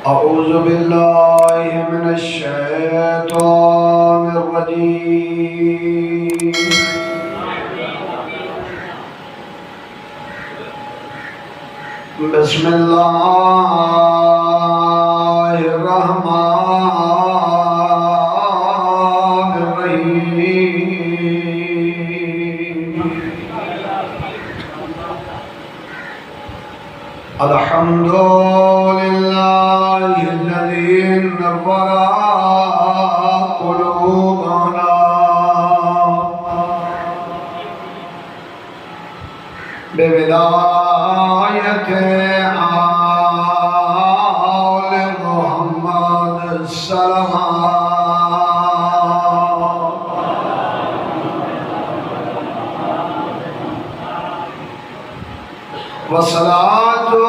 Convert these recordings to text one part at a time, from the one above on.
अऊज़ु बिल्लाहि मिनश्शैतानिर्रजीम। बिस्मिल्लाहिर्रहमानिर्रहीम। अल्हम्दुलिल्लाहिल्लज़ी नव्वरा क़ुलूबना बिविलायति आले मुहम्मद सल्लल्लाहु वस्सलातु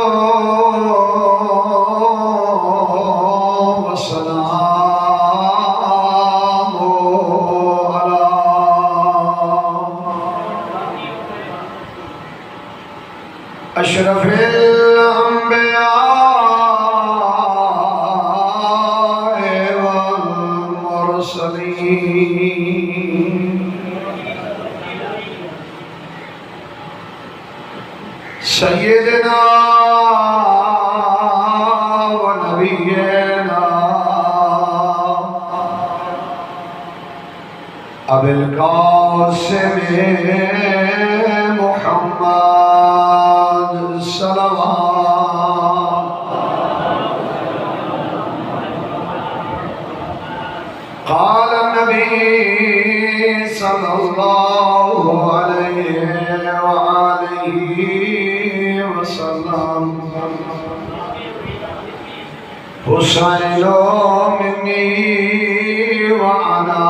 वस्सलामु अला अशरफिल अंबिया वल मुरसलीन सय्यदना व नबियना अबिल कासिम मुहम्मद सल्लल्लाहु क़ाल नबी सल्लल्लाहु अलैहि व आलिहि वसल्लम हुसैनो मिन्नी व अना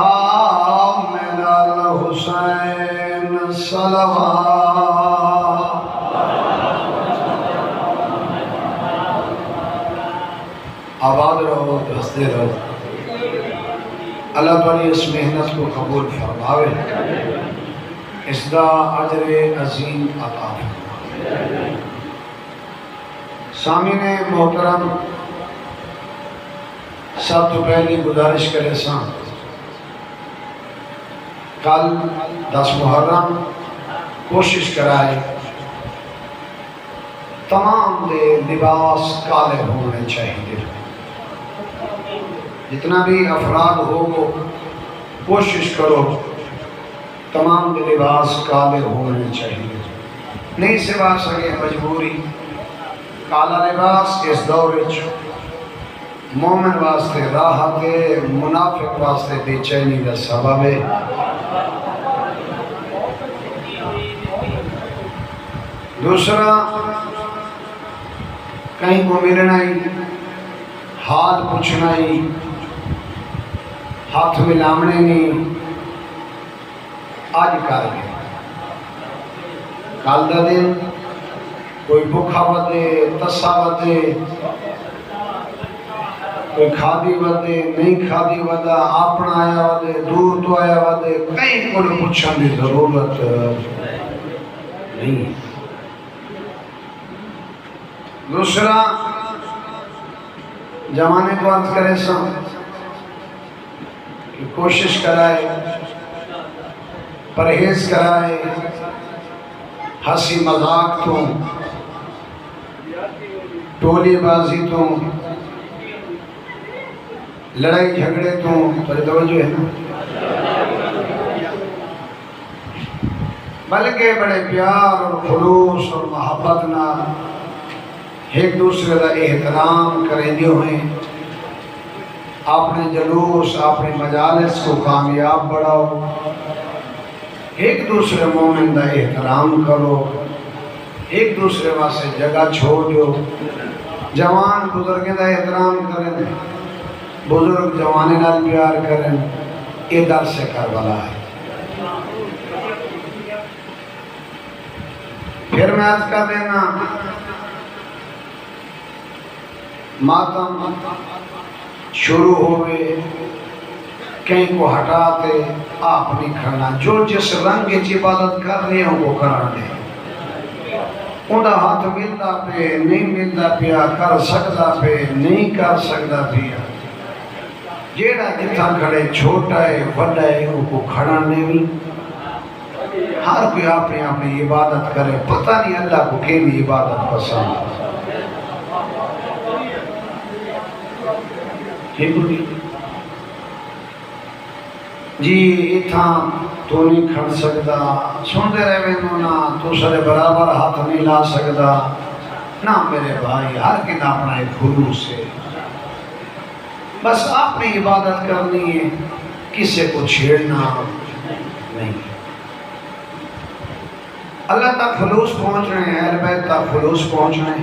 मिनल हुसैन सल्लल्लाहु। आबाद रहो, हंसते रहो। अल्लाह ताला इस मेहनत को कबूल फरमावे, इसका अजर अजीम अता फरमावे। सामने मोहतरम, सब तो पहली गुजारिश करे सा कल 10 मुहर्रम कोशिश कराए तमाम दे लिबास काले होने चाहिए। जितना भी अफराद हो वो कोशिश करो तमाम के लिबास काले होने चाहिए। नहीं सिवा सके मजबूरी काला लिबास इस दौर मोमिन वास्ते राहत है, मुनाफिक वास्ते बेचैनी का सबब है। दूसरा, कहीं को मिलना ही, हाथ पूछना ही, हाथ मिलावने नहीं आज कर कल का दिन कोई भूखा वधे, तस्सा वधे, कोई खादी वधे, नहीं खादी वधा, अपना आया वधे, दूर तो आया वधे, कहीं को पूछने की जरूरत नहीं। दूसरा, जमाने को अर्ज करे सब कि कोशिश कराए, परहेज कराए, हंसी मजाक तो, टोलीबाजी तो, लड़ाई झगड़े तो तवज्जो है ना, बल्कि बड़े प्यार और खुलूस और मोहब्बत ना एक दूसरे का एहतराम करेंगे हुए अपने जलूस, अपने मजालिस को कामयाब बढ़ाओ, एक दूसरे मोमिन का एहतराम करो, एक दूसरे वास्ते जगह छोड़ दो। जवान बुजुर्गों का एहतराम करें, बुजुर्ग जवाने नाल प्यार करें, ये दर से करबला है। फिर मैं अर्ज कर देना, मातम शुरू होवे कहीं को हटाते आप नहीं करना, जो जिस रंग की इबादत कर रहे हो वो करने। उनका हाथ मिलता पे नहीं मिलता पिया, कर सकता पे नहीं कर सकता पिया। जेड़ा जिथा खड़े छोटा है बड़ा है उनको खड़ा नहीं। हर कोई अपनी अपनी इबादत करे, पता नहीं अल्लाह को केवी इबादत पसंद है। जी इथा तो नहीं खड़ सकता, सुनते रहे ना तू सारे बराबर हाथ नहीं ला सकता ना मेरे भाई। हर किना अपना एक खुलूस है, बस अपनी इबादत करनी है, किसी को छेड़ना नहीं। अल्लाह तक खुलूस पहुँचने, अहल बैत तक खुलूस पहुँचने।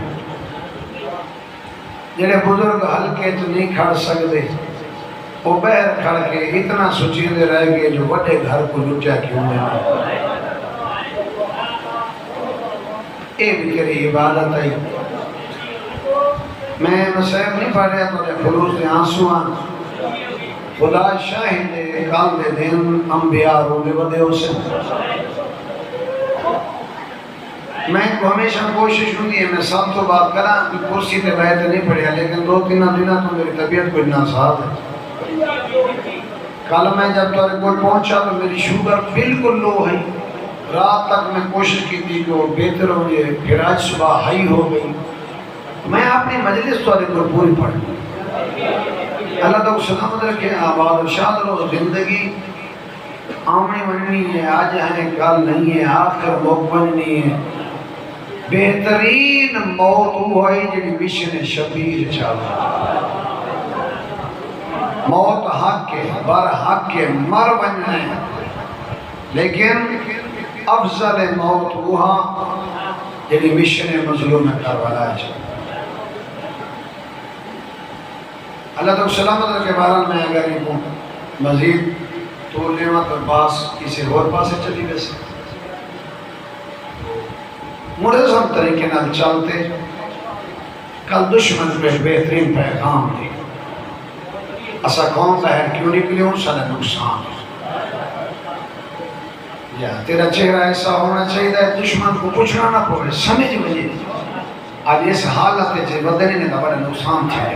जेड़े बुजुर्ग हल्के तो नहीं खड़ सकते वो बहर खड़ के इतना सुचीले रह गए जो बड़े घर को लुचा क्यों है। ये भी तेरी इबादत है। मैं मसैब नहीं पढ़ रहा तो खुलूस के आंसू खुदा शाहिद काल दे दिन अंबिया रोने बदे उसे। मैं को हमेशा कोशिश होती है मैं सब तो बात करा कि कुर्सी पे बैठ नहीं पड़िया, लेकिन 2-3 दिन तो मेरी तबीयत को इतना साथ है। कल मैं जब तेरे को पहुंचा तो मेरी शुगर बिल्कुल लो है। रात तक मैं कोशिश की थी कि वो बेहतर हो जाए, फिर आज सुबह हाई हो गई। मैं अपनी मजलिस तेरे को पूरी पढ़ ली। अल्लाह तो सलामत रखे, आबाद शाद रहो। जिंदगी आमनी बननी है, आज है कल नहीं है, आखिर मौत बननी है। बेहतरीन मौत वो है जी मिशन शबीर चला। मौत हक के बर हक के मर बनना है, लेकिन अफजल मौत वहाँ जी मिशन मजलूम करबला है। अल्लाह तो सलामत के बारे में अगर इनको मजीद तो लेवा तो पास किसी और पास चली वैसे मुझे सब तरीके ना चलते। कल दुश्मन पे बेहतरीन पैगाम थे, असा कौन बाहर क्यों निकले हो, सारा नुकसान या तेरा चेहरा ऐसा होना चाहिए दुश्मन को पूछना ना पड़े, समझ मुझे आज इस हालत से बदलने का बड़ा नुकसान थे।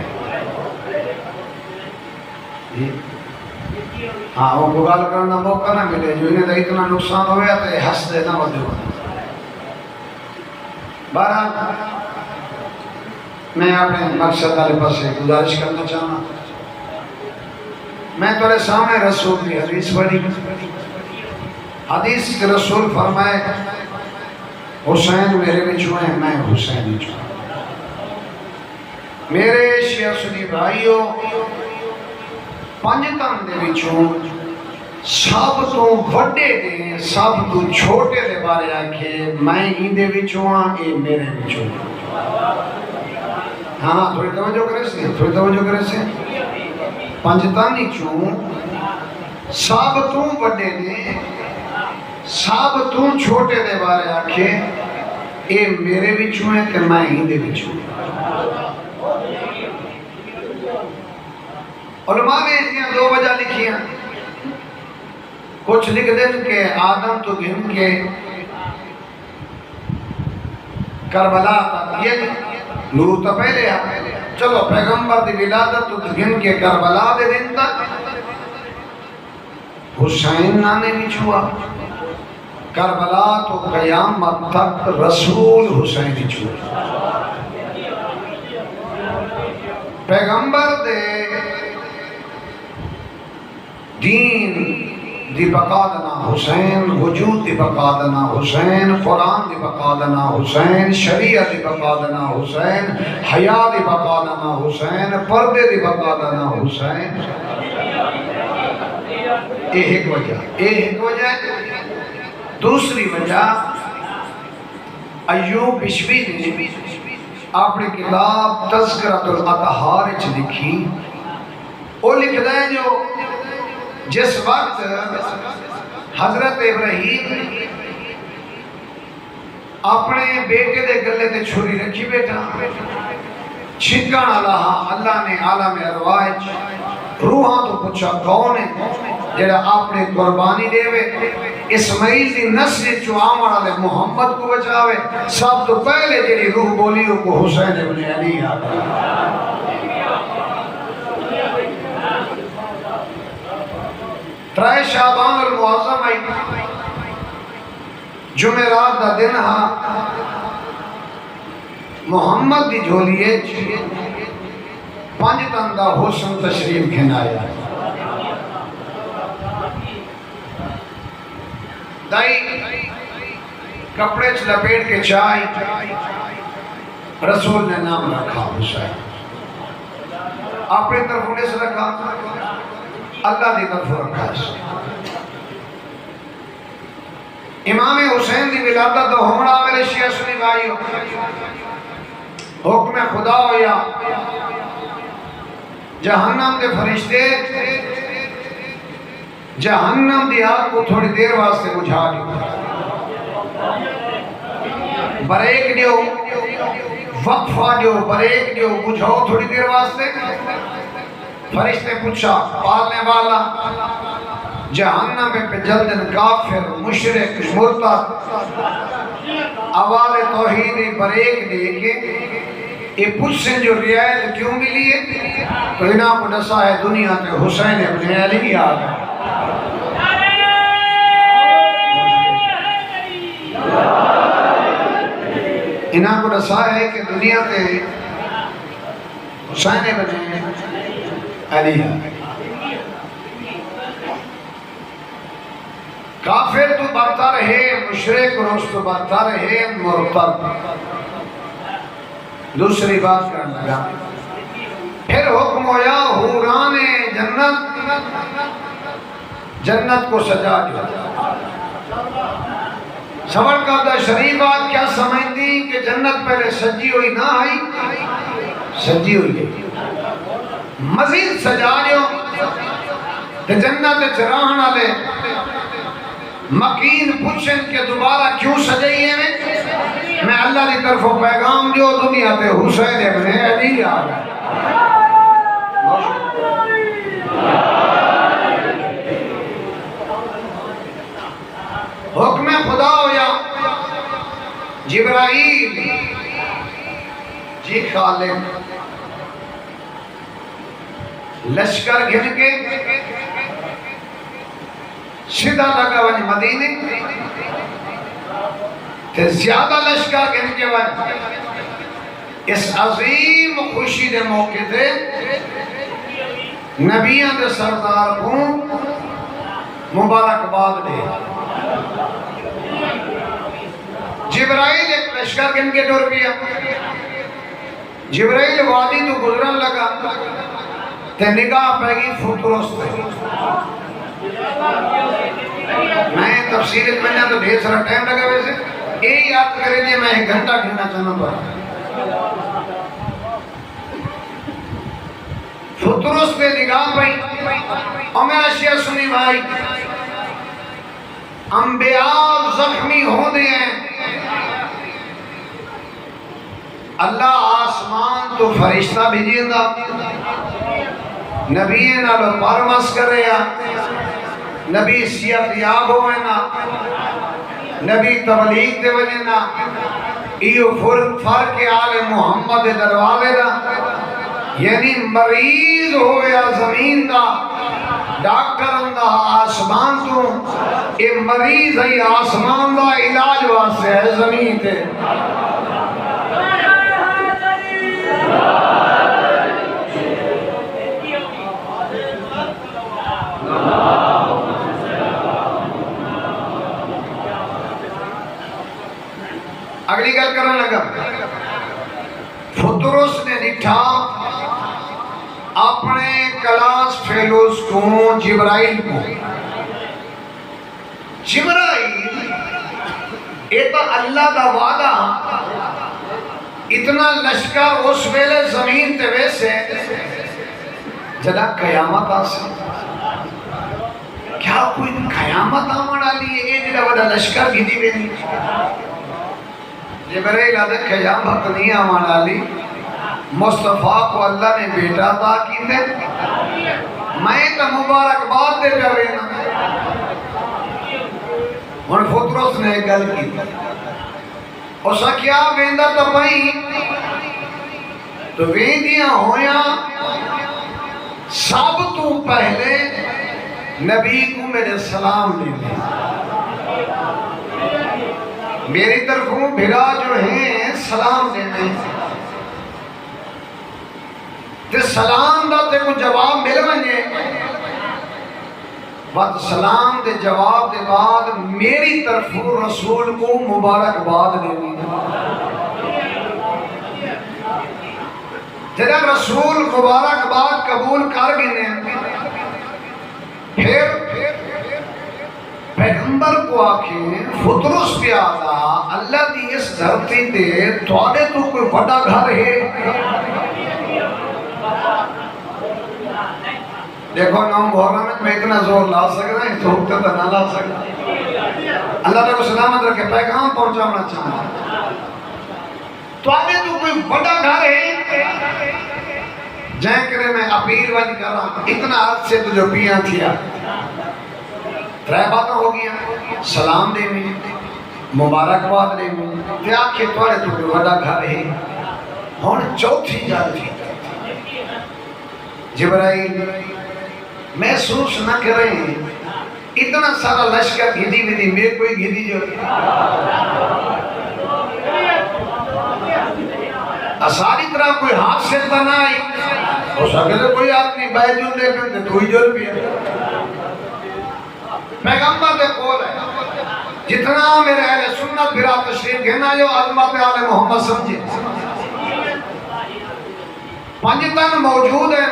हाँ वो गाल करना मौका ना मिले जो इन्हें इतना नुकसान हो गया तो हंस देना बदल। बारह मैं अपने मकसद वाले पास गुजारिश करना चाहना। मैं तेरे सामने रसूल की हदीस पढ़ी। हदीस के रसूल फरमाए हुसैन मेरे बिचू है, मैं हुसैन बिचू। मेरे शिया सुनी भाइयों पंजतन दे विचों सब तो वड्डे ने सब तो छोटे दे बारे आखे मैं इंदे विचों हाँ, ये मेरे विचों। हाँ थोड़ी तवज्जो करे से, थोड़ी तवज्जो करे से। पंजतन विचों सब तो वड्डे ने सब तो छोटे दे बारे आखे ये मेरे विचों है कि मैं इंदे विचों। उलमा ने इसलिए 2 वजह लिखी हैं। कुछ लिख दें कि आदम तो घिन के करबला तक, ये नूर तो पहले है, चलो पैगंबर दी विलादत तो घिन के करबला दे दिन तक हुसैन नाने भी छुआ। करबला तो कयामत तक रसूल हुसैन ही छुआ। पैगंबर दे दीन दी बकादना हुसैन, वजूद दी बकादना हुसैन, कुरान दी बकादना हुसैन, शरीयत दी बकादना हुसैन, हया दी बकादना हुसैन, पर्दे दी बकादना हुसैन। एक वजह। दूसरी वजह अय्यूब बिश्वी ने अपनी किताब तज़किरतुल अतहार च लिखी। वो लिखता है जो जिस वक्त हजरत इब्राहीम अपने बेटे दे गले ते छुरी रखी बैठा छिकण अल्लाह ने आलम अरवाह रूहां तो पूछा कौन है, जेड़ा अपनी कुर्बानी देवे इस्माइल की नस्ल चो आने वाले मुहम्मद को बचावे। सब तो पहले जेड़ी रूह बोली वो हुसैन इब्न अली आ गई। त्रै शाबान और मुअज़्ज़म आई जुमेरात का दिन हा मुहम्मद की झोलिए 5 टन का हुस्न तशरीफ खिनाया। दाई कपड़े च लपेट के चाय रसूल ने नाम रखा हुसैन। अपनी तरफ उन्हें से रखा, अल्लाह की तरफ रखा। इमाम हुसैन की विलादत तो होना मेरे शिया सुनी भाइयों हुक्म खुदा हो या जहन्नम के फरिश्ते जहन्नम की आग को थोड़ी देर वास्ते बुझा दियो, ब्रेक दियो, वक्फा दियो, ब्रेक दियो, बुझाओ थोड़ी देर वास्ते। फरिश्ते पूछा पालने वाला जहन्नम पे जल्दन काफिर मुशरिक मुर्तद आवाज़ तौहीद ब्रेक देके ये पूछे जो रियायत क्यों मिली है तो इन्हों को दसा है दुनिया के हुसैन इब्न अली आ गए। इन्हों को दसा है कि दुनिया के हुसैन इब्न अली आ गए। काफिर तो बढ़ता रहे, मुशरिक रोज तो बढ़ता रहे, मुर्तद। दूसरी बात करने लगा, फिर हुक्म होया हूरान जन्नत को सजा दो। सबर का शरीफ बात क्या समझती कि जन्नत पहले सजी हुई ना आई, सजी हुई है, मजीद सजा दो। जन्नत चराहन वाले मकीन पूछन के दोबारा क्यों सजाई है। मैं अल्लाह की तरफ पैगाम दियो दुनिया पे हुसैन इब्न अली आ गए। हुक्म खुदा होया जिब्राईल जी खालिद लश्कर घिन के सीधा लगा वज मदीने ते ज्यादा लश्कर गिन के वज इस अजीम खुशी के मौके से नबियां के सरदार को मुबारकबाद दे। जिब्राइल एक लश्कर गिन के टुर गया। जिब्राइल वादी तो गुजरन लगा ते निगाह पैगी फुतुरुस पे। मैं तफसीर में तो ढेर सारा टाइम लगा, वैसे यही याद करेंगे मैं 1 घंटा गिनना चाहना पड़ा। फुतुरुस पे निगाह पई और मेरा शेर सुनी भाई, अंबिया जख्मी होते हैं, अल्लाह आसमान तो फरिश्ता भेजेगा नबी नालो परमस करेगा, नबी सियत याब होवे ना, नबी तबलीग दे वजे ना, इयो फर्क आले मुहम्मद दरवाजे दा। यानी मरीज होया जमीन दा, डॉक्टर दा आसमान तो, ये मरीज है आसमान दा इलाज वास्ते है जमीन ते। अगली गल करने लगा, फुतुरुस ने दिखा अपने क्लास फेलोज को जिब्राइल को। जिब्राइल ये तो अल्लाह का वादा, इतना लश्कर उस वेले जमीन ते वैसे जदा कयामत आसे क्या कोई कयामत आने वाली है, ये जरा बड़ा लश्कर गिनी वेनी। जिब्राइल आदे कयामत नहीं आने वाली, मुस्तफा को अल्लाह ने बेटा अता कीते, मैं तो मुबारकबाद दे जावे ना। हुण पुत्रोस ने एक गल की, उस क्या वेंदा तो पई तो वेंदियां होया सब तू पहले नबी को मेरे सलाम देने, मेरी तरफों भिरा जो है सलाम देने ते सलाम दा ते को जवाब मिल वने बद सलाम दे जवाब के बाद मेरी तरफों रसूल को मुबारकबाद देनी। जरा रसूल मुबारकबाद कबूल कर गए फिर पैगंबर को आखे फुतरुस प्यादा अल्लाह की इस धरती ते थोड़े तो कोई बड़ा घर है। देखो नाम गवर्नमेंट में इतना जोर ला सकता है तो हुक्म तो ना ला सकता। अल्लाह को सलामत रखे पैगाम पहुंचाना चाहता तो आगे तो कोई बड़ा घर है जै करे मैं अपील वाली कर रहा इतना अर्थ से तुझे पिया थिया त्रै बातें हो गई सलाम देनी मुबारकबाद देनी आखे थोड़े तो कोई बड़ा घर है। हुण चौथी गल थी जिब्राइल महसूस न करें इतना सारा लश्कर घिदी विधि मेरे कोई घिदी जो सारी तरह कोई हाथ से तना आई हो सके कोई आदमी बैजू दे पे तू ही जोल भी पैगंबर के कोल है जितना मेरे अहले सुन्नत फिरा तशरीफ घेना जो अज़मत आले मोहम्मद समझे पंज तन मौजूद है।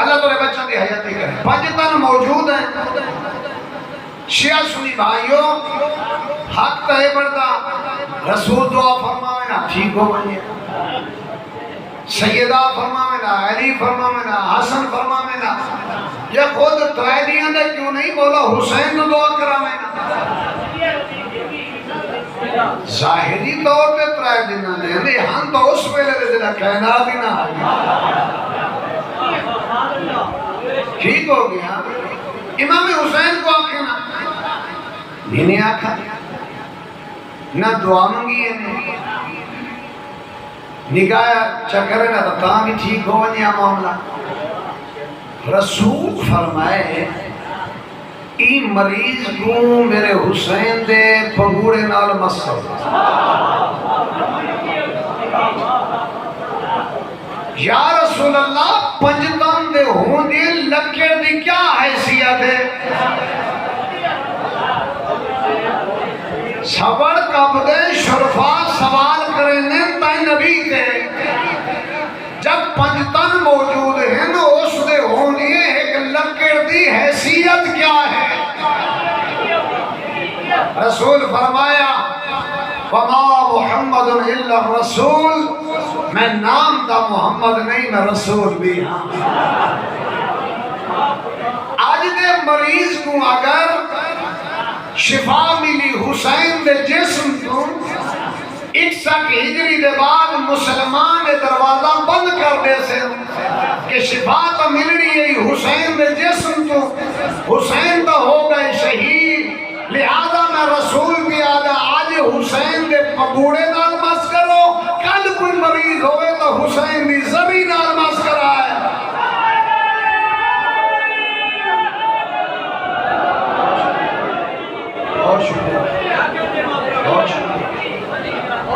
अल्लाह तेरे बच्चों की हयाती करे। पंज तन मौजूद है। शिया सुनी भाइयों हक तो है बढ़ता रसूल दुआ फरमावे ना ठीक हो बने सैयदा फरमावे ना अली फरमावे ना हसन फरमावे ना ये खुद त्रैदियां ने क्यों नहीं बोला हुसैन को दुआ करावे ना। जाहिरी तौर पे त्रै दिन ने हम तो उस वेले दे जेड़ा कायनात ही ना ठीक हो गया। इमाम हुसैन को आखे ना मैंने आखा ना दुआ मंगी है निगाह चक्कर ना तो भी ठीक हो वने मामला। रसूल फरमाए ई मरीज को मेरे हुसैन दे पगूड़े नाल मसल या रसूल अल्लाह पंजतन दे होंदे लक्कड़ दी क्या हैसियत है। सबर कबदे शरफा सवाल करें तय नबी थे जब पंजतन मौजूद है ना उसदे होंदे एक लक्कड़ दी हैसियत क्या है। रसूल फरमाया वमा मुहम्मद इल्ला रसूल मैं नाम दा मोहम्मद नहीं मैं रसूल भी हाँ। आज दे मरीज को अगर शिफा मिली हुसैन दे जिस्म को 61 हिजरी के बाद मुसलमान ने दरवाजा बंद कर दे से कि शिफा तो मिलनी है हुसैन दे जिस्म को हुसैन तो हो गए शहीद लिहाजा मैं रसूल भी आदा आज हुसैन दे पगूड़े नाल मस करो कल कोई मरीज होवे तो हुसैन दी जमीन नाल मस कराए। बहुत शुक्रिया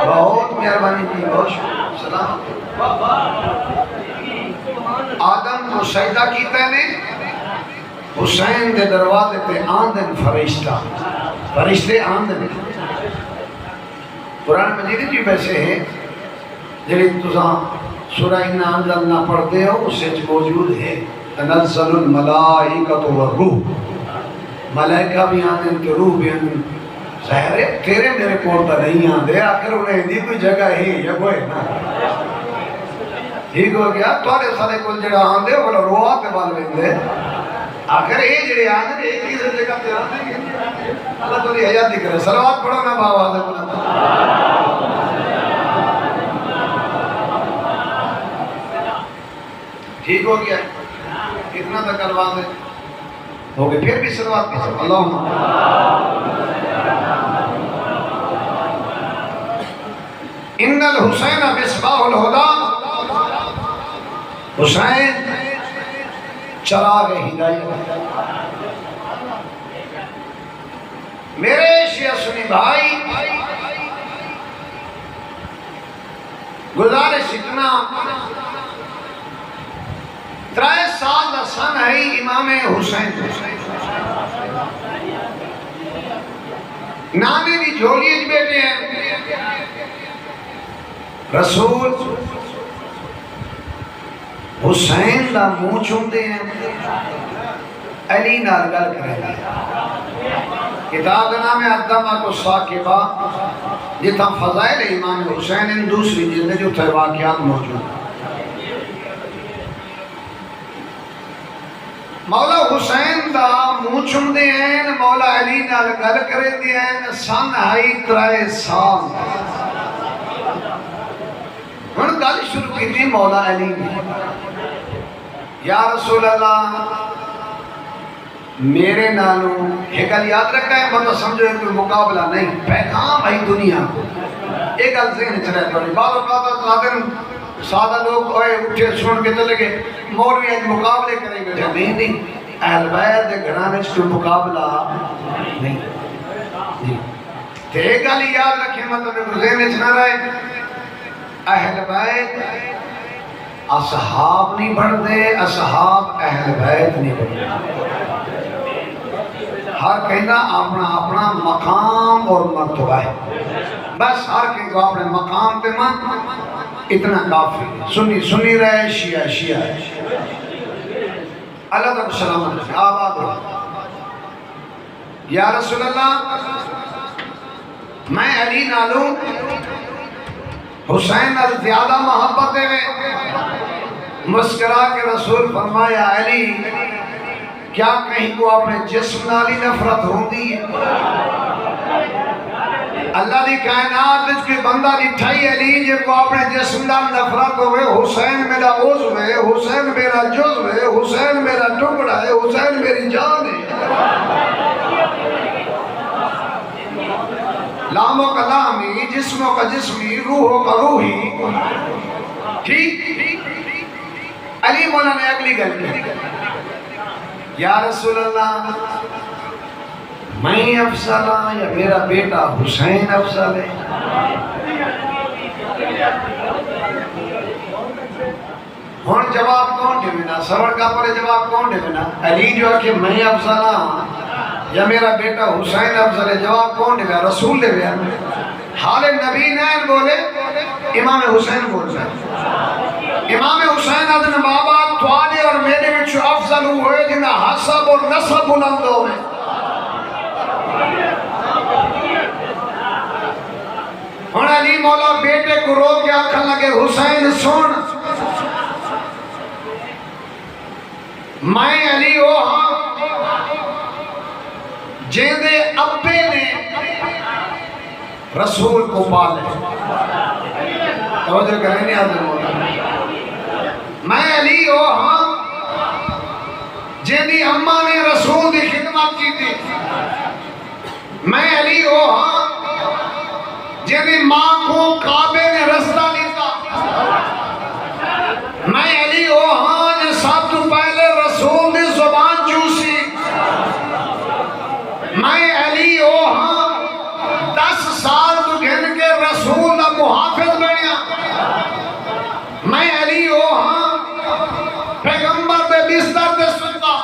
बहुत मेहरबानी की बहुत सलाम। आदम को सजदा कीता ने हुसैन के दरवाजे पे आंदन फरिश्ते आंदन कुरान मजीद जी वैसे है जी तुसा सूरह इन्ना अंज़लना पढ़ते हो उससे मौजूद है तनज़्ज़लुल मलाइकतु वर्रूह मलाइका भी आंदन के रूह भी आंदन ज़ाहिर है तेरे मेरे कोल तो नहीं आंदे आखिर उन्हें दी कोई जगह है या कोई ना ठीक हो गया थोड़े सारे कोल जड़ा आंदे वो रोआ ते बल वेंदे आखिर ये जड़े आंदे एक ही जगह पे आंदे अल्लाह तो हयाती करे सलावत पढ़ो ना बाबा ठीक हो गया। कितना तक करवा दे हो गए, फिर भी शुरुआत की अल्लाह। इन्नल हुसैन मिसबाहुल हुदा, हुसैन चराग हिदायत। मेरे शिया सुनी भाई, गुजारिश इतना 3 साल का सन है इमाम हुसैन नानी की झोली बैठे हैं। रसूल हुसैन का मुंह चूमते हैं, अली नाल गल करेंगे। किताब का नाम है अद्दमा तो साकिबा, जिथा फजाइल इमाम हुसैन इन दूसरी जिल्द जो थे वाक़यात मौजूद। मौला हुसैन का मुंह चुमते हैं, मौला अली नाल गल करते हैं। सन आई 3 साल। हुण गल शुरू की मौला अली ने, या रसूल अल्लाह मेरे नालों एक गल याद रखा है, मतलब समझो कोई मुकाबला नहीं, पैगाम आई दुनिया को। एक गल ज़हन च रहे थोड़ी बात सादा लोग उठे सुन के चले गए, मौलवी आज मुकाबले करें बैठे। नहीं, अहल बैत के घराने कोई मुकाबला नहीं जी। तो एक गल याद रखें, मतलब ज़हन च ना रहे, अहल बैत असहाब नहीं बढ़ते, असहाब अहल बैत नहीं बढ़ते। हर कहना अपना अपना मकाम और मर्तबा है, बस हर कहीं को अपने मकाम पे मन इतना काफी। सुन्नी सुन्नी रहे, शिया शिया है। अल्लाह तक सलामत आबाद हो। या रसूल अल्लाह मैं अली नालू हुसैन नाल ज्यादा मोहब्बत है। मुस्कुरा के रसूल फरमाया, अली क्या कहीं को अपने जिस्म नाल ही नफरत होती है? अल्लाह की कायनात में कोई बंदा डिठा ही अली जो अपने जिस्म नाल नफरत होवे। हुसैन मेरा उज़्व है, हुसैन मेरा जुज़्व है, हुसैन मेरा टुकड़ा है, हुसैन मेरी जान है। लामो का लामी, जिस्मों का जिस्मी, रूहों का रूही। ठीक। अली मौला ने अगली गल की, या रसूल अल्लाह मैं अफसल हाँ या मेरा बेटा हुसैन अफसल है? हुण जवाब कौन देना? सबर का पर जवाब कौन देना? अली जो आखे मैं अफसल हाँ या मेरा बेटा हुसैन अफसल है, जवाब कौन देगा? रसूल दे। हाले नबी नैन बोले, इमाम हुसैन बोल रहे। इमाम हुसैन आदन बाबा तुम्हारे और मेरे विच अफसल हुए जिन्हें हसब और नसब बुलंद होवे। हुण अली मौला बेटे को रो के आखन लगे, हुसैन सुन, मैं अली ओ हाँ जेदे अब्बे ने रसूल को पाले। तो करें नहीं आदम मौला, मैं अली ओ हाँ जेदी अम्मा ने रसूल की खिदमत की थी। मैं अली ओ हाँ जेदी मां को काबे ने रास्ता दिता। मैं अली ओ हाँ ने सब तो पहले रसूल की जुबान चूसी। मैं अली ओ हाँ 10 साल तो घिन के रसूल का मुहाफिज बनिया। मैं अली ओ हाँ पैगंबर के बिस्तर पे सुता,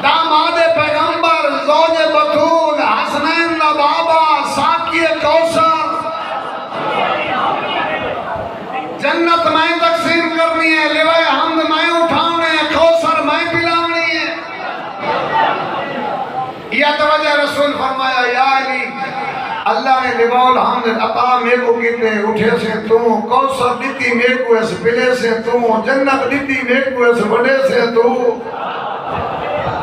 दामाद पैगंबर, ज़ौज बतूल, हसनैन का बाबा, साकी कौसर, जन्नत मैं तकसीम करनी है, लिवाए हमद मैं उठाने है, कौसर मैं पिलानी है। यह तवज्जो रसूल फरमाया, या अली अल्लाह ने लिवाउल हमद अता मेरे को कीते, उठे से तू, कौसर दीती मेरे को इस पिले से तू, जन्नत दीती मेरे को इस बड़े से तू।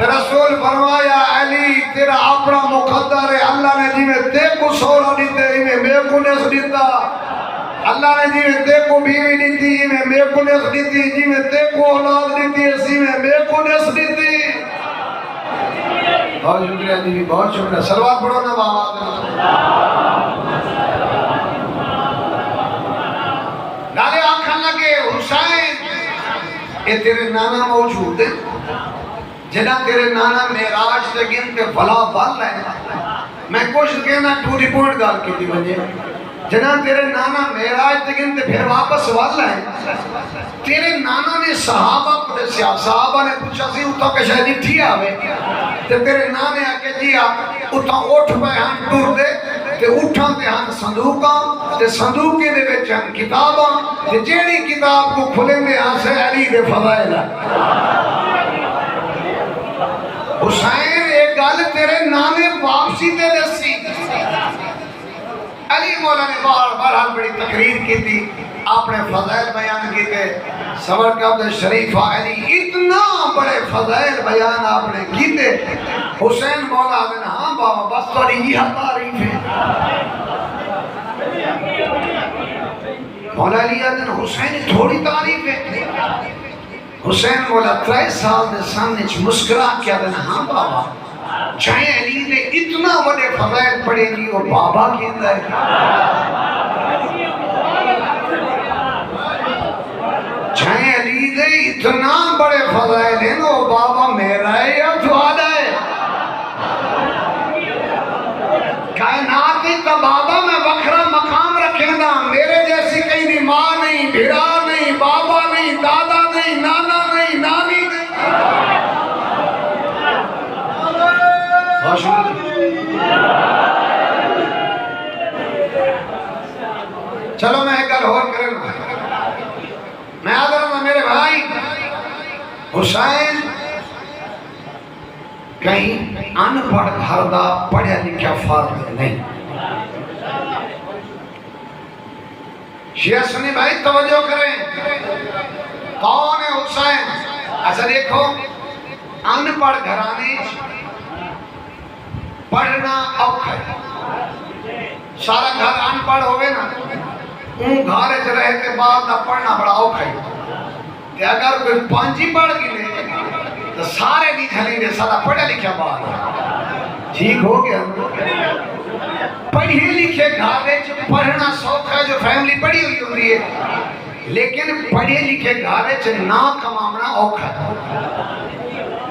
रसूल फरमाया, अली तेरा अपना मुकद्दर है। अल्लाह ने जिमें ते को सोरा दीते इन्हें मेरे को ने दीता। अल्लाह ने जिमें ते को बीवी दीती इन्हें मेरे को ने दीती, जिमें ते को औलाद दीती इसी में मेरे को दस देते। बहुत शुक्रिया जी, बहुत शुक्रिया। सलवात पढ़ो ना बाबा। नाले आखन लगे हुसैन ये तेरे नाना मौजूद है, जिना तेरे नाना मेराज से गिनते भला बल है। मैं कुछ कहना टू रिपोर्ट गाल की थी वजह, जना तेरे नाना मेराज से गिनते फिर वापस वल है। तेरे नाना ने सहाबा को दसिया, सहाबा ने पूछा सी उतो के शायद इठी आवे, ते तेरे नाने आके जी आ उतो उठ पे हम टुर दे ते उठां ते हम संदूकां ते संदूके दे विच हम किताबां ते जेड़ी किताब को खुलेंदे आसे अली दे फज़ाइल। हुसैन एक गल तेरे नाने वापसी ते दसी। अली मौला ने बार बार बड़ी तकरीर की थी, आपने फज़ाइल बयान किए। सबर का शरीफा अली इतना बड़े फज़ाइल बयान आपने किए। हुसैन मौला ने हाँ बाबा बस थोड़ी यह तारीफ है। मौला अली आदन हुसैन थोड़ी तारीफ है। हुसैन मौला 3 साल के सामने मुस्कुरा क्या देना हाँ बाबा चाहे अली ने इतना बड़े फज़ाइल पढ़े नहीं वो बाबा कहता है। चाहे अली ने इतना बड़े फज़ाइल है ना वो बाबा मेरा है या तुम्हारा है। कायनात का बाबा मैं वखरा मकाम रखेगा, मेरे जैसी कहीं नहीं, माँ नहीं, भिरा नहीं, बाबा नहीं, दादा नहीं, नाना नहीं, नानी नहीं। चलो मैं एक गल और करूंगा। मैं आदर हूं मेरे भाई, हुसैन कहीं अनपढ़ घर का पढ़िया लिखा फर्द नहीं। शिया सुनी भाई तवज्जो करें, कौन है हुसैन? अच्छा देखो, अनपढ़ घराने पढ़ना औखा है। सारा घर अनपढ़ होवे ना, घर च रहे के बाद ना पढ़ना बड़ा औखा है। अगर कोई 5 ही पढ़ गए तो सारे दी खलेंगे सारा पढ़ा लिखा बात ठीक हो गया। पढ़े लिखे घर च पढ़ना सौखा है, जो फैमिली पढ़ी हुई होती है, लेकिन पढ़े लिखे घर च ना कमाना औखा है।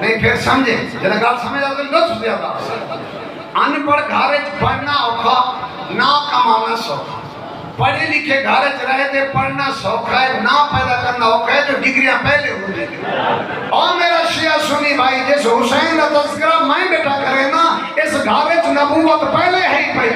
नहीं फिर समझे जरा गल समझ आ तो ज्यादा। अनपढ़ घर च पढ़ना औखा, ना कमाना सौखा। पढ़े लिखे घर च रहते पढ़ना सौखा है, ना पैदा करना औखा है, जो डिग्रियां पहले होंगी। और मेरा शिया सुनी भाई, जिस हुसैन का तस्करा मैं बेटा करे ना, इस घर च नबूवत पहले है ही पई,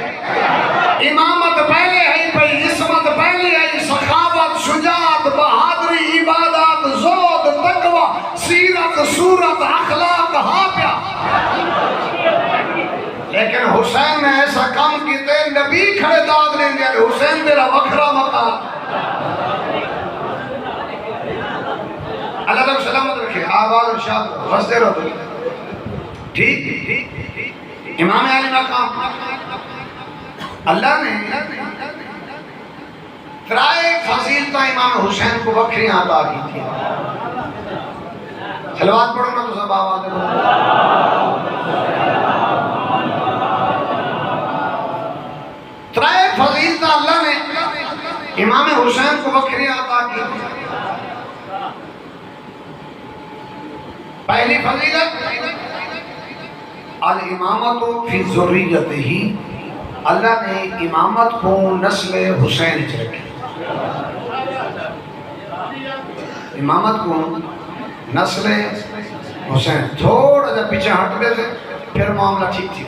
इमामत पहले है ही पई, इस्मत पहले है, सखावत, शुजात, बहादुरी, इबादत, ज़ोद, तकवा, सीरत, सूरत, अखलाक हाफिया। लेकिन हुसैन ने ऐसा काम किए, नबी खड़े दाद नहीं दिया, हुसैन तेरा वखरा मकाम। अल्लाह तक सलामत रखे, आबाद और शाद बसते रहो। ठीक इमाम आली मकाम अल्लाह ने 3 फजीलता इमाम हुसैन को वखरी अता की थी। सलवात पढ़ो ना तो सब आवाज। 3 फजीलता अल्लाह ने इमाम हुसैन को वखरी अता की। पहली फजीलत अल इमामत फी ज़ुर्रियतिही, अल्लाह ने इमामत को नस्ल हुसैन च रखी। इमामत को नस्ल हुसैन, थोड़ा सा पीछे हटते थे फिर मामला ठीक थी।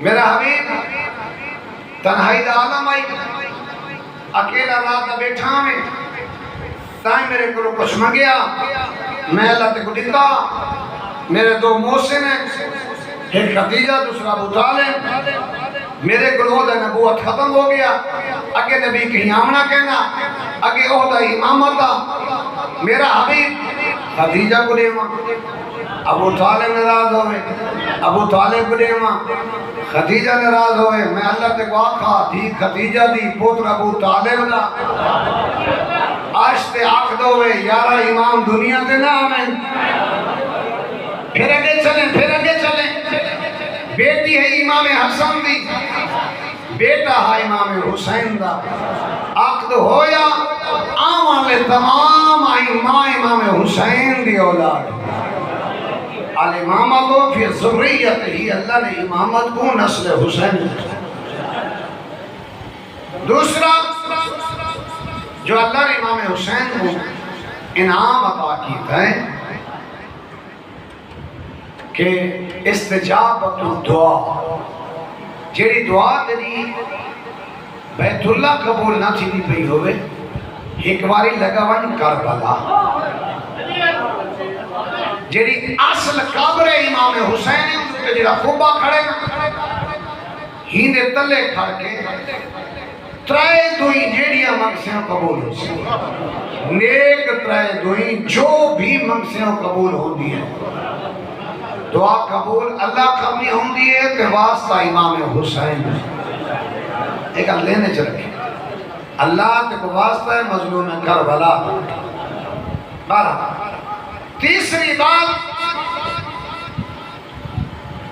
मेरा हबीब तन्हाई दा आलम आई, अकेला रात बैठा में, ताई मेरे को कुछ मंगया, मैं अल्लाह को दिता। मेरे 2 मोहसिन हैं, एक खदीजा दूसरा अबू तालिब। मेरे को नबूवत खत्म हो गया, अगे नबी कहीं आमना कहना, अगे ओहदा इमामत दा। मेरा हबीब खदीजा को देवा, अबू तालिब नाराज होवे, अबू तालिब को देवा, खदीजा नाराज होवे, मैं अल्लाह ते को आखा दी खदीजा दी पुत्र अबू तालिब दा। आश्ते आख दो वे यारा इमाम दुनिया से ना आवे, फिर आगे चले, फिर आगे चले। बेटी है इमाम हसन दी, बेटा है इमाम हुसैन दा। आखद होया आवाले तमाम मां इमाम हुसैन दी औलाद। अल इमामा को फिर ज़ुर्रियत ही, अल्लाह ने इमामत को नस्ल हुसैन। दूसरा जो अल्लाह ने इमाम हुसैन को इनाम अता किया है कि इस्तिजाबतु दुआ, जेड़ी दुआ तेरी बैतुल्ला कबूल ना थी पई होवे, एक बारी लगावन करबला, जेड़ी असल कब्र है इमाम हुसैन ते जेड़ा कुबा खड़े ना हिंदे तले खड़ के त्रै दुई जेड़ियां मंगसियां कबूल हो सी, नेक त्रै दुई जो भी मंगसियां कबूल होंदी है। दुआ कबूल अल्लाह कमी होंदी है ते वास्ता इमाम हुसैन एक लेने च रखे, अल्लाह ते को वास्ता है मजलूम करबला। तीसरी बात,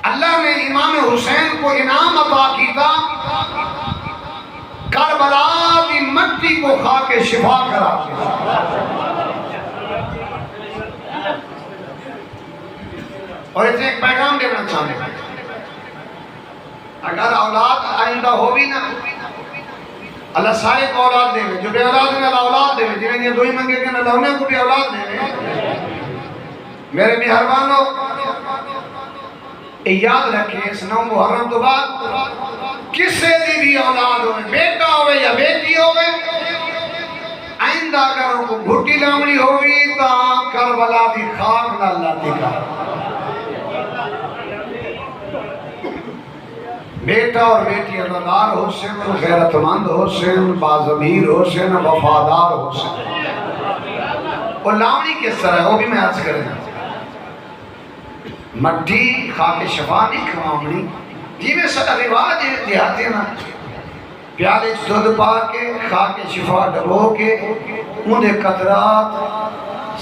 अल्लाह ने इमाम हुसैन को इनाम अता किया करबला की मट्टी को खा के शिफा करा। और इसे एक पैगाम देना चाहते हैं, अगर औलाद आइंदा हो भी ना, अल्लाह सारे को औलाद देवे, जो बे औलाद ने अल्लाह औलाद देवे, जिन्हें ये दो ही मंगे के अल्लाह उन्हें को भी औलाद देवे। मेरे मेहरबानों याद रखें, इस 9 मुहर्रम तो बाद किसी की भी औलाद हो, बेटा हो या बेटी हो, आइंदा अगर उनको घुट्टी लावनी होगी तो करबला की खाक ना लाती का। बेटा और बेटी अल्लाहदार हो से, गैरतमंद हो से, बाज़मीर हो से, वफादार हो से। और लावनी किस तरह, वो भी मैं अर्ज करना, मट्टी खा के शफा नहीं खवावनी, जिमें सारा रिवाज है देहाते ना, प्याले दूध पा के खा के शिफा डबो के उन्हें कतरात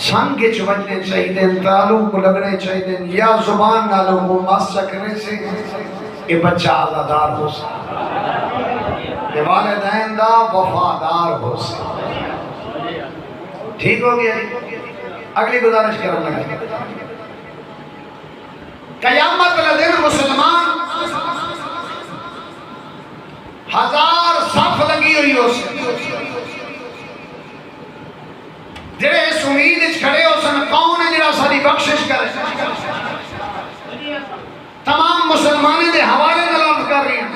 संग वजने चाहिए, तालू को लगने चाहिए, या जुबान नालों को मस चकने से ये बच्चा आज़ादार हो सके, वालिदैन दा वफादार हो सके। ठीक हो गया। अगली गुजारिश करने लगे, कयामत वाले दिन मुसलमान 1000 सफ लगी हुई हो, जेड़े इस उम्मीद खड़े हो सन कौन है जेड़ा सारी बख्शिश करे। तमाम मुसलमानों के हवाले नलाज कर रही हैं।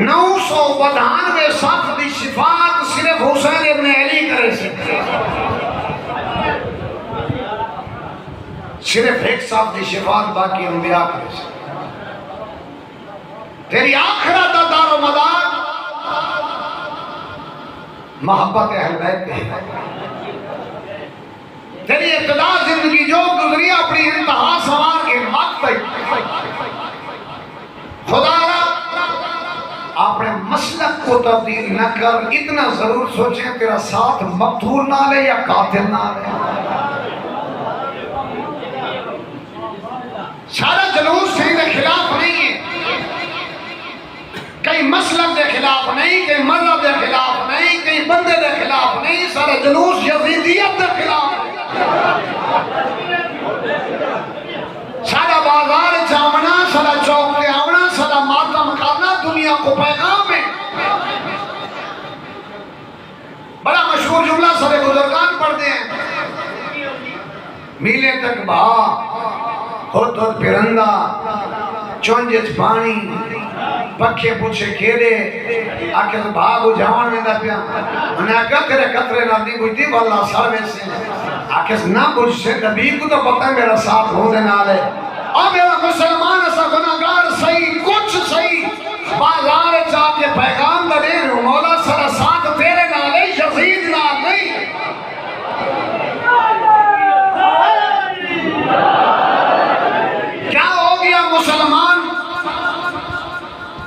992 सफ की शिफात सिर्फ हुसैन इब्न अली करे से, सिर्फ एक सफ की शिफात बाकी अंबिया करे से। तेरी आखिरत का दारो मदार मोहब्बत अहल बैत है। तेरी इब्तिदा जिंदगी जो गुजरी अपनी इंतहा सवार के मत खुदा अपने मसलक को तब्दील न कर, इतना जरूर सोचे तेरा साथ मकतूल ना ले या कातिल ना ले। सारा जलूस के खिलाफ नहीं है, कई मसलक के खिलाफ नहीं, कई मजहब के खिलाफ नहीं, कई बंदे के खिलाफ नहीं, सारा जलूस यजीदियत के खिलाफ। सारा बाजार जावना, सारा चौक पे आवना, सारा मातम करना दुनिया को पैगाम है। बड़ा मशहूर जुमला सारे बुजुर्गान पढ़ते हैं, मीले तक बहा खुद फिरंदा, चुंज पानी, पखे पूछे खेड़े, आके तो भाग जावन में पिया, उन्हें आके तेरे कतरे ना दी बुझी वाला सर में से, आके ना बुझ से नबी को तो पता है मेरा साथ होने ना ले। और मेरा मुसलमान ऐसा गुनाहगार सही कुछ सही बाजार जाके पैगाम दे रहे मौला सारा साथ तेरे नाल है, यजीद नाल नहीं। क्या हो गया मुसलमान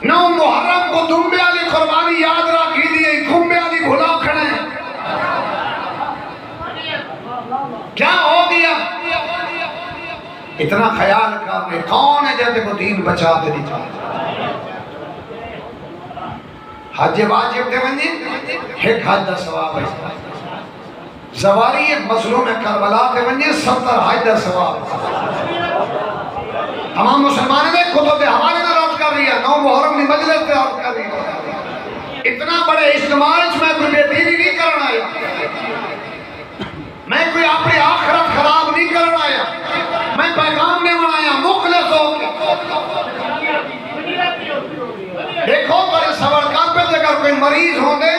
9 मुहर्रम को दुम्बे वाली कुर्बानी याद रखी दी, कुंबे वाली भुला क्या हो गया? इतना ख्याल कर, कौन है जैसे को दीन बचा दे नहीं चाहता। हज वाजिब दे वञे, एक हज दा सवाब है। ज़वारी मज़लूम करबला ते वञे 70 हज दा सवाब। तमाम मुसलमान ने खुद के हवाले में रद्द कर रही है, 9 मुहर्रम की मजलिस पे रद्द कर रही है। इतना बड़े इज्तिमाल में कोई बेदीनी नहीं करना आया, मैं कोई अपनी आखिरत खराब नहीं करना आया, मैं पैगाम नहीं बनाया मुखलिस हो के। देखो बड़े सबर कर पे अगर कोई मरीज होंगे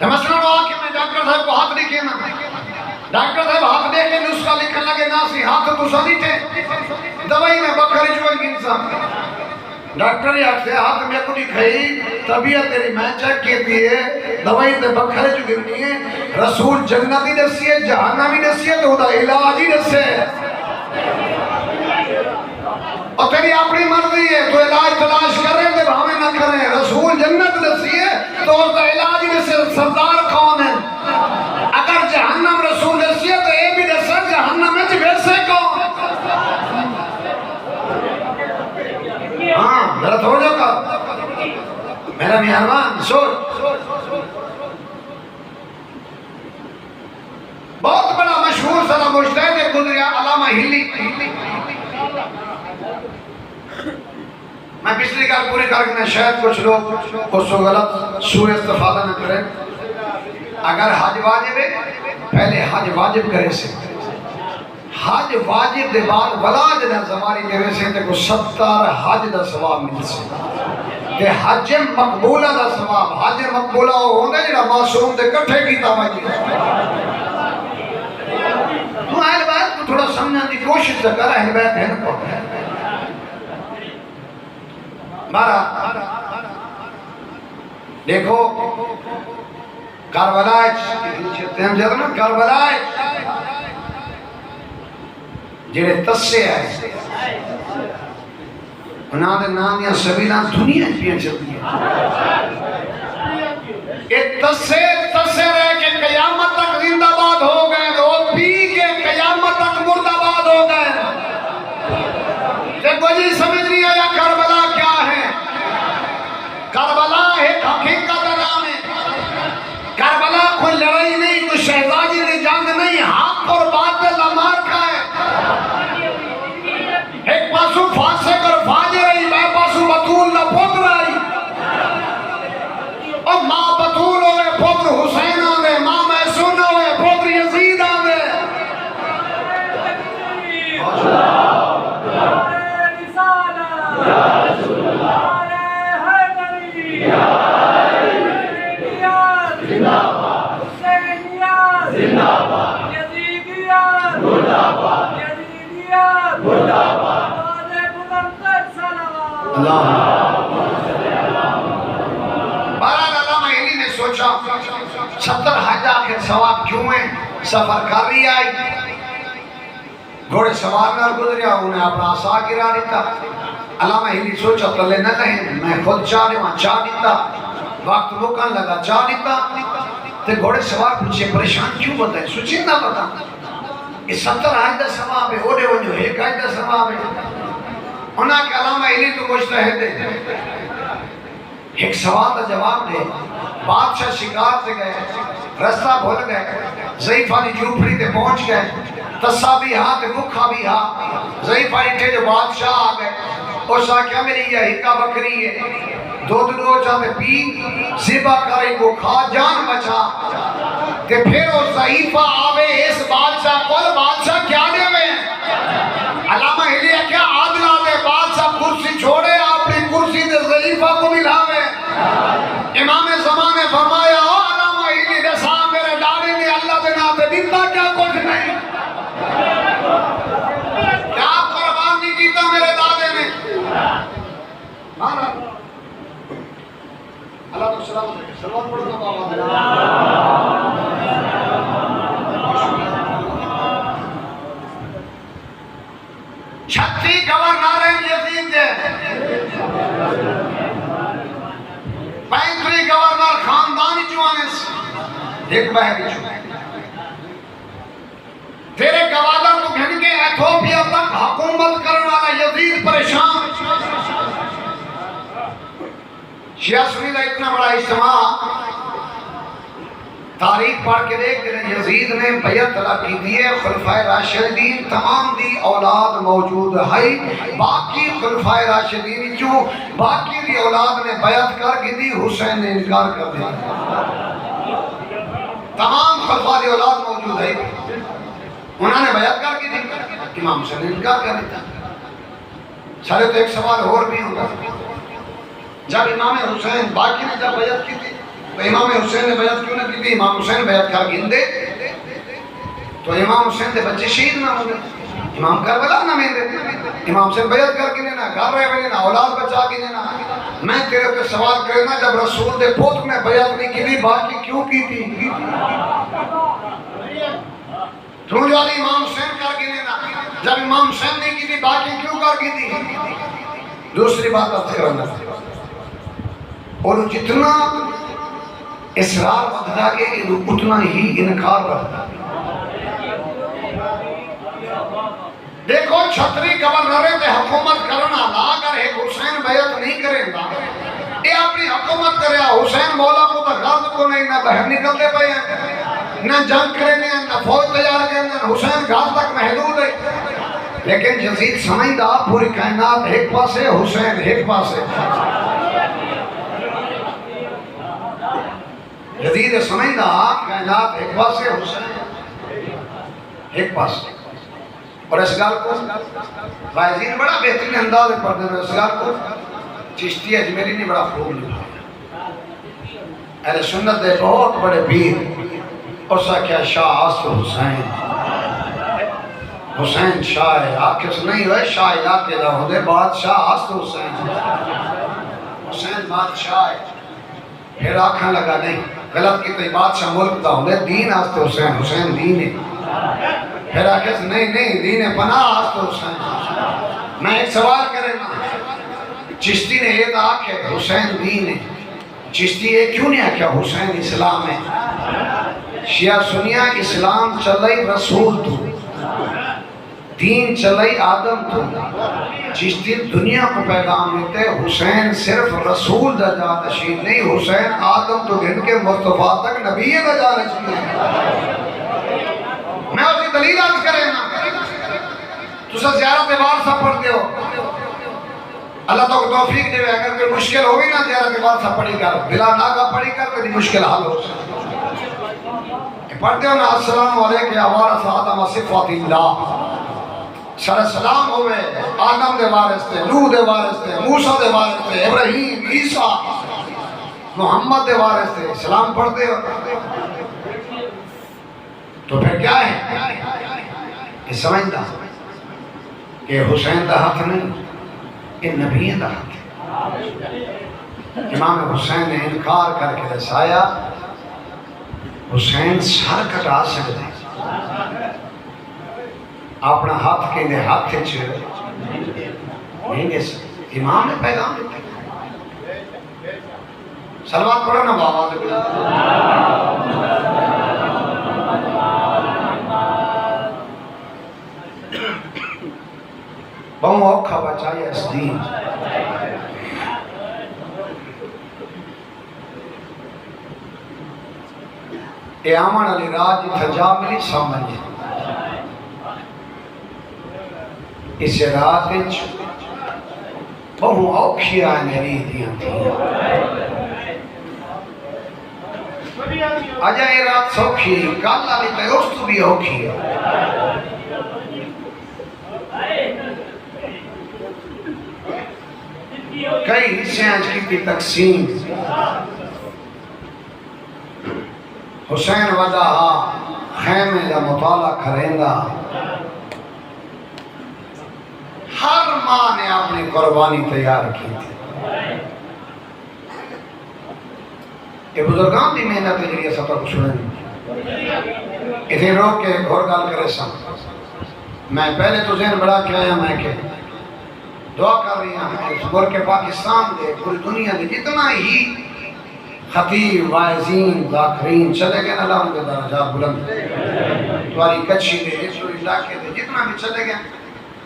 मसलन आके मैं डॉक्टर साहब को हाथ लिखे ना, डॉक्टर साहब हाथ देखे नुस्खा लिखने लगे ना सी हाथ तो सही थे दवाई में बखरी चुन इंसान डॉक्टर ही से हाथ में को नहीं खाई तबीयत तेरी मैं चेक की थी दवाई ते बखरे चु गिरनी है। रसूल जन्नत ही दसी है जहन्नम ही दसी है तो उदा इलाज ही दसे और तेरी अपनी मर्जी है तो इलाज तलाश करें तो भावे ना करें। रसूल जन्नत दसी है तो उसका इलाज ही दसे। सरदार कौन है? अगर जहन्नम रसूल दसी है तो ये भी दसा जहन्नम में वैसे कौन? हाँ मेरा थोड़ा का मेरा मेहरबान सोच। बहुत बड़ा मशहूर सरा मुज्तहिद गुजरिया अल्लामा हिली। मैं पिछली बार पूरी करके शायद कुछ लोग उसको गलत सुए इस्तेफादा न करें। अगर हज वाजिब है पहले हज वाजिब करे से हज वाजिब दे बाद वला जदा ज़वारी देवे से ते को 70 हज दा सवाब मिल से ते हज मकबूला दा सवाब। हज मकबूला होंदा जेड़ा मासूम दे इकट्ठे कीता वाजी तू अहल बैत को थोड़ा समझने की कोशिश कर। अहल बैत है ना मारा देखो करबला ना करबला जेड़े तस्से है उन्होंने नाम दियां सबीला दुनिया पिया चलती ये तस्से तस्से रह के कयामत तक जिंदाबाद हो गए वो पी के कयामत तक मुर्दाबाद हो गए। देखो जी समझ नहीं आया करबला क्या है? करबला एक हकीकत नाम है। करबला कोई लड़ाई नहीं, कोई शहजादी ने जंग नहीं, हक और बातिल का मार्का है। एक पासू फासिक और फाजिर है, मैं पासू बतूल ना पुत्र आई और मां बतूल होवे पुत्र हुसैन आवे, मां मैसून होवे पुत्र यजीद आवे। ने सोचा 70 हज के सवाब क्यों है? सफर कर रही आई घोड़े सवार ना गुजरिया उन्हें अपना आसा गिरा दिता। अल्लामा हिली सोचा तले न कहें मैं खुद चाह देवा चाह दिता वक्त मुकन लगा चाह दिता ते घोड़े सवार पूछे परेशान क्यों बताए सोची ना बता ये 70 हज का सवाब है ओडे वजो एक हज का सवाब है। उन्हें के अल्लामा हिली तो कुछ रहे थे एक सवाल का जवाब दे। बादशाह शिकार से गए रास्ता भूल गए ज़ईफ़ा की झूपड़ी ते पहुंच गए तस्सा भी हाँ ते भूखा भी हाँ। ज़ईफ़ा इठे जो बादशाह आ गए उस आख्या मेरी यह हिक्का बकरी है दूध दो चाहे पी ज़िबा करे को खा जान बचा ते फिर वो ज़ईफ़ा आवे इस बादशाह को बादशाह क्या देवे? अल्लामा हिली क्या आदला दे बादशाह कुर्सी छोड़े अपनी कुर्सी दे ज़ईफ़ा को मिलावे। इमाम ज़मान ने फरमाया ओ अल्लामा हिली दे साहब मेरे डाले ने अल्लाह के नाम पे दिता क्या कुछ नहीं क्या कुर्बान नहीं कीता मेरे दादे ने। अल्लाह तो सलाम पढ़ना बाबा छत्ती गवर्नर यजीद है 35 गवर्नर खानदानी चुआने एक बहरी तेरे गवादर तो घन के एथोपिया तक हुकूमत करने वाला यजीद परेशान। शिया सुन्नी का इतना बड़ा इज्तिमा, तारीख पढ़ के देख यजीद ने बैयत अदा की दी है। खुलफाए राशिदीन तमाम दी औलाद मौजूद है। बाकी खुलफाए राशिदीन जो बाकी दी औलाद ने बैयत कर की दी, हुसैन ने इनकार कर दिया। तमाम खुलफा दी औलाद मौजूद है, उन्होंने बैयत कर की दी, इमाम हुसैन ने इनकार कर दिया। सारे तो एक सवाल और भी होगा, जब इमाम हुसैन बाकी ने जब बैयत की थी तो इमाम हुसैन ने बैयत क्यों नहीं की थी? इमाम हुसैन बैयत कर गिंदे तो इमाम हुसैन के बच्चे शहीद ना हो गए, इमाम करबला ना मेंदे। इमाम हुसैन बैयत करके ना घर रहे बने ना औलाद बचा के ना। मैं तेरे पे सवाल करे ना, जब रसूल दे पुत्र ने बैयत नहीं की थी, बाकी क्यों की थी? तू जो इमाम हुसैन करके ना, जब इमाम हुसैन नहीं की थी, बाकी क्यों कर की थी? दूसरी बात अब करना, और जितना इसरार बढ़ता के उतना ही इनकार बढ़ता। देखो छतरी गवर्नर पे हुकूमत करना ला, अगर एक हुसैन बैयत नहीं करेगा, ये अपनी हुकूमत करे। हुसैन मौला को तो गर्द को नहीं, ना बाहर निकलते पे हैं, ना जंग करेंगे, ना फौज तैयार करेंगे। हुसैन घर तक महदूद है। लेकिन यजीद समझदा पूरी कायनात एक पासे, हुसैन एक पासे। यजीद समझदा कायनात एक पासे, हुसैन एक पासे। और इस गल को बायजीद बड़ा बेहतरीन अंदाज में पढ़ते हैं। इस गल को चिश्ती अजमेरी ने बड़ा खूब लिखा। अहले सुन्नत के बहुत बड़े पीर उस आख्या शाह आसफ हुसैन, हुसैन शाह है आखिर नहीं हुए, शाह इलाके का होंगे बादशाह आसफ हुसैन, हुसैन बादशाह है। फिर आखन लगा नहीं गलत की, तो बादशाह मुल्क का होंगे दीन आस्ते हुसैन, हुसैन दीन है। फिर आखे नहीं नहीं दीन है पनाह आस्ते हुसैन। मैं एक सवाल करे ना, चिश्ती ने ये आखे हुसैन दीन है, चिश्ती ये क्यों नहीं आख्या हुसैन इस्लाम है? शिया सुनिया इस्लाम चलई रसूल तू, दीन चलई आदम तू। चिश्ती दुनिया को पैगाम देते, हुसैन सिर्फ रसूल दा जानशीन नहीं, हुसैन आदम तो गिन के मुस्तफा तक नबी दा जानशीन है। मैं उसकी दलील अर्ज करे ना, तुसा ज़ियारत वारसा पढ़ते हो, अल्लाह तो तौफीक देवे। अगर कोई मुश्किल होगी ना, ज़ियारत वारसा पढ़ी कर, बिला नागा पढ़ी कर, तेरी मुश्किल हल हो पढ़ते हो ना। अस्सलामु अलैकुम या वारिस आदम सिफ़ातिल्लाह, सारा सलाम होवे आदम दे वारिस थे, नूह दे वारिस थे, मूसा दे वारिस थे, इब्राहीम, ईसा, मोहम्मद दे वारिस थे। सलाम पढ़ते हो तो फिर क्या है? ये समझदा कि हुसैन का हक नहीं, ये नबी का हक है। इमाम हुसैन ने इनकार करके दसाया, हुसैन सर कटा सकते अपना हाथ के हाथ नहीं दे सकते। इमाम ने पैगाम दिया। सलवात पढ़ो ना बाबा। बहु औखा बचाया इस दीन। ये आमन वाली रात जिथे जा मिली समझ, इस रात बहु औखिया नीतियां थी। अजा ये रात सौखी, कल वाली तो उस तो भी औखी है। कई हिस्से की तकसीम। हुसैन वदा खैमे का मुताला करेंगा। हर मां ने अपनी कुर्बानी तैयार की थी। ये बुजुर्गों की मेहनत है जी सब कुछ सुने। इतने रोक के और गल करे सन। मैं पहले तो जहन बड़ा क्या आया, मैं के दुआ कर रही हूँ इस मुल्क पाकिस्तान दे, पूरी दुनिया के जितना ही खतीब वाइजीन जाकरीन चले गए अल्लाह उनके दर्जात बुलंद तुम्हारी कच्ची दे इस इलाके दे जितना भी चले गए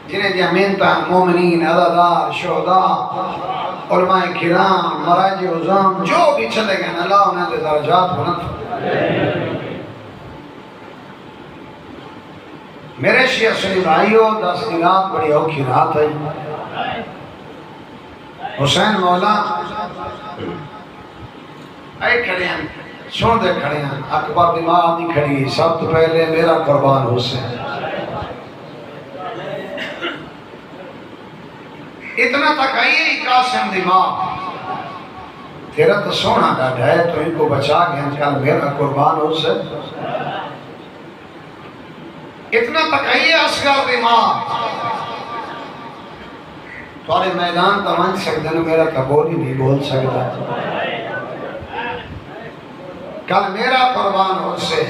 जिन्हें दिया मेहनत मोमिनीन अदादार शोहदा उलमाए किराम मराजी उज़ाम जो भी चले गए अल्लाह उनके दर्जात बुलंद। मेरे शिया सुनी भाइयों 10 दिन रात बड़ी औखी रात है। हुसैन मौला आए खड़े हैं सुनते खड़े हैं अकबर दिमाग नहीं खड़ी सब तो पहले मेरा कुर्बान हुसैन। इतना तक आइए कासिम दिमाग तेरा तो सोना डाढ़ा है तो इनको बचा के कल मेरा कुर्बान हुसैन। इतना तक आइए असगर दिमाग थोड़े मैदान तो मन सकते मेरा कबूल ही नहीं बोल सकता कल मेरा कुर्बान उससे